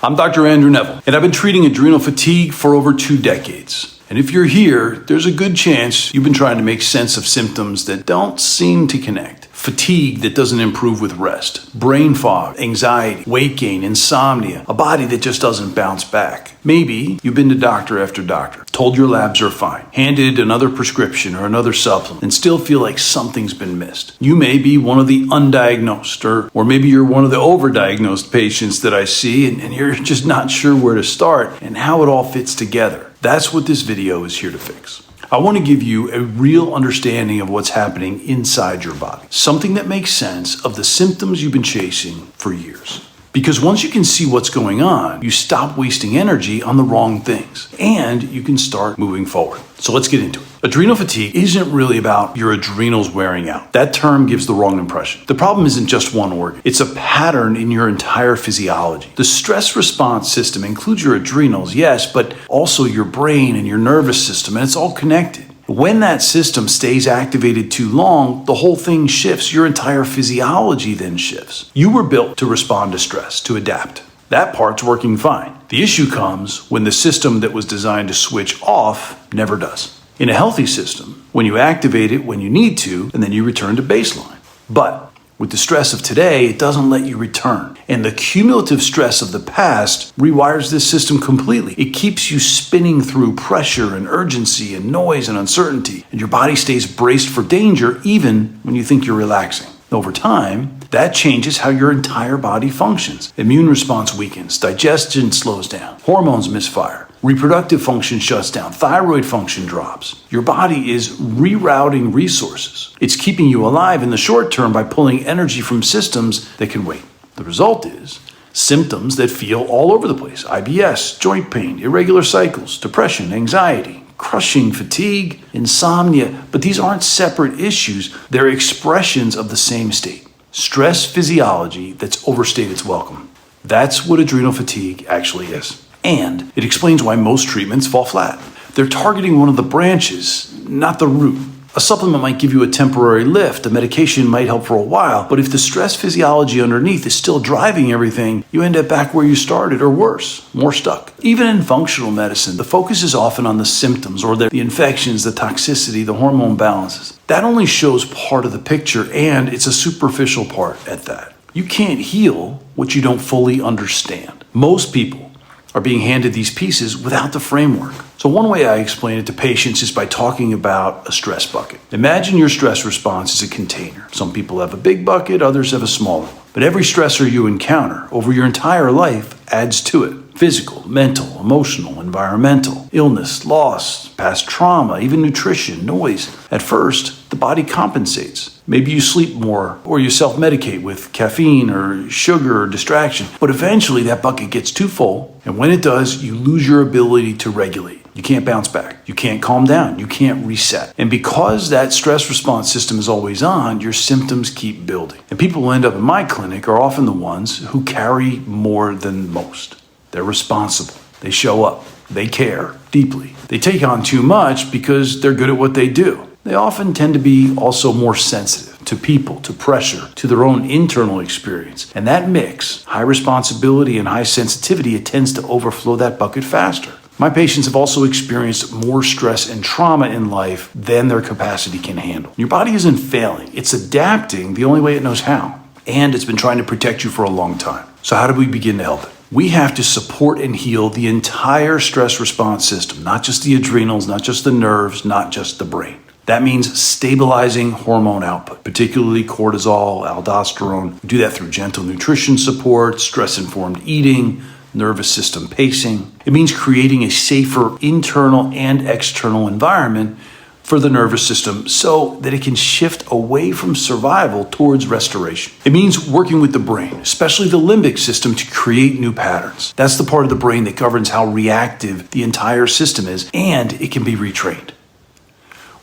I'm Dr. Andrew Neville, and I've been treating adrenal fatigue for over 2 decades. And if you're here, there's a good chance you've been trying to make sense of symptoms that don't seem to connect. Fatigue that doesn't improve with rest, brain fog, anxiety, weight gain, insomnia, a body that just doesn't bounce back. Maybe you've been to doctor after doctor, told your labs are fine, handed another prescription or another supplement, and still feel like something's been missed. You may be one of the undiagnosed, or maybe you're one of the overdiagnosed patients that I see, and you're just not sure where to start and how it all fits together. That's what this video is here to fix. I want to give you a real understanding of what's happening inside your body. Something that makes sense of the symptoms you've been chasing for years. Because once you can see what's going on, you stop wasting energy on the wrong things, and you can start moving forward. So let's get into it. Adrenal fatigue isn't really about your adrenals wearing out. That term gives the wrong impression. The problem isn't just one organ. It's a pattern in your entire physiology. The stress response system includes your adrenals, yes, but also your brain and your nervous system, and it's all connected. When that system stays activated too long, the whole thing shifts. Your entire physiology then shifts. You were built to respond to stress, to adapt. That part's working fine. The issue comes when the system that was designed to switch off never does. In a healthy system, when you activate it when you need to, and then you return to baseline. But with the stress of today, it doesn't let you return. And the cumulative stress of the past rewires this system completely. It keeps you spinning through pressure and urgency and noise and uncertainty. And your body stays braced for danger even when you think you're relaxing. Over time, that changes how your entire body functions. Immune response weakens, digestion slows down, hormones misfire, reproductive function shuts down, thyroid function drops. Your body is rerouting resources. It's keeping you alive in the short term by pulling energy from systems that can wait. The result is symptoms that feel all over the place. IBS, joint pain, irregular cycles, depression, anxiety, crushing fatigue, insomnia. But these aren't separate issues. They're expressions of the same state. Stress physiology that's overstayed its welcome. That's what adrenal fatigue actually is. And it explains why most treatments fall flat. They're targeting one of the branches, not the root. A supplement might give you a temporary lift, a medication might help for a while, but if the stress physiology underneath is still driving everything, you end up back where you started, or worse, more stuck. Even in functional medicine, the focus is often on the symptoms or the infections, the toxicity, the hormone balances. That only shows part of the picture, and it's a superficial part at that. You can't heal what you don't fully understand. Most people are being handed these pieces without the framework. So one way I explain it to patients is by talking about a stress bucket. Imagine your stress response is a container. Some people have a big bucket, others have a smaller one. But every stressor you encounter over your entire life adds to it. Physical, mental, emotional, environmental, illness, loss, past trauma, even nutrition, noise. At first, the body compensates. Maybe you sleep more, or you self-medicate with caffeine or sugar or distraction. But eventually that bucket gets too full, and when it does, you lose your ability to regulate. You can't bounce back. You can't calm down. You can't reset. And because that stress response system is always on, your symptoms keep building. And people who end up in my clinic are often the ones who carry more than most. They're responsible. They show up. They care deeply. They take on too much because they're good at what they do. They often tend to be also more sensitive to people, to pressure, to their own internal experience. And that mix, high responsibility and high sensitivity, it tends to overflow that bucket faster. My patients have also experienced more stress and trauma in life than their capacity can handle. Your body isn't failing. It's adapting the only way it knows how. And it's been trying to protect you for a long time. So how do we begin to help it? We have to support and heal the entire stress response system, not just the adrenals, not just the nerves, not just the brain. That means stabilizing hormone output, particularly cortisol, aldosterone. We do that through gentle nutrition support, stress-informed eating, nervous system pacing. It means creating a safer internal and external environment for the nervous system so that it can shift away from survival towards restoration. It means working with the brain, especially the limbic system, to create new patterns. That's the part of the brain that governs how reactive the entire system is, and it can be retrained.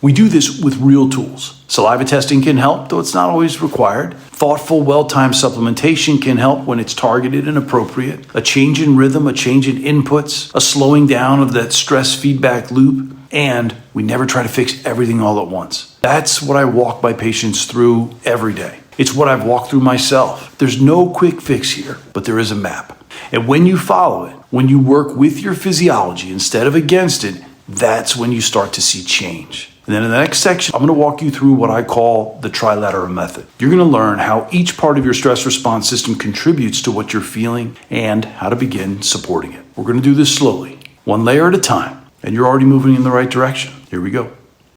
We do this with real tools. Saliva testing can help, though it's not always required. Thoughtful, well-timed supplementation can help when it's targeted and appropriate. A change in rhythm, a change in inputs, a slowing down of that stress feedback loop. And we never try to fix everything all at once. That's what I walk my patients through every day. It's what I've walked through myself. There's no quick fix here, but there is a map. And when you follow it, when you work with your physiology instead of against it, that's when you start to see change. And then in the next section, I'm going to walk you through what I call the Trilateral method. You're going to learn how each part of your stress response system contributes to what you're feeling and how to begin supporting it. We're going to do this slowly, one layer at a time, and you're already moving in the right direction. Here we go.